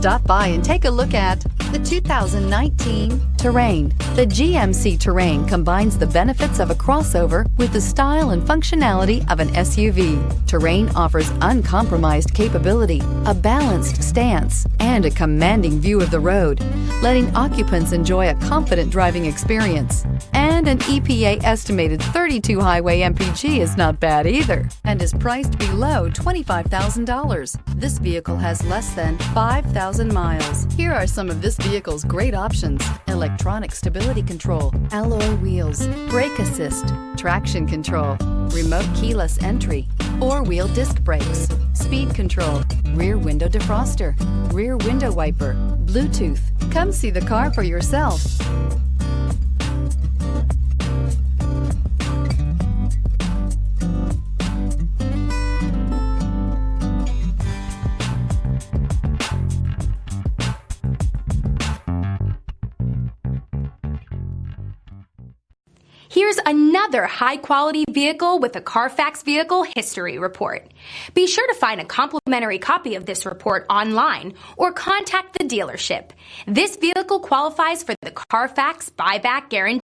Stop by and take a look at the 2019 Terrain. The GMC Terrain combines the benefits of a crossover with the style and functionality of an SUV. Terrain offers uncompromised capability, a balanced stance, and a commanding view of the road, letting occupants enjoy a confident driving experience. And an EPA estimated 32 highway MPG is not bad either, and is priced below $25,000. This vehicle has less than 5,000 miles. Here are some of this vehicle's great options: electronic stability control, alloy wheels, brake assist, traction control, remote keyless entry, four-wheel disc brakes, speed control, rear window defroster, rear window wiper, Bluetooth. Come see the car for yourself. Here's another high-quality vehicle with a CARFAX Vehicle History Report. Be sure to find a complimentary copy of this report online or contact the dealership. This vehicle qualifies for the CARFAX Buyback Guarantee.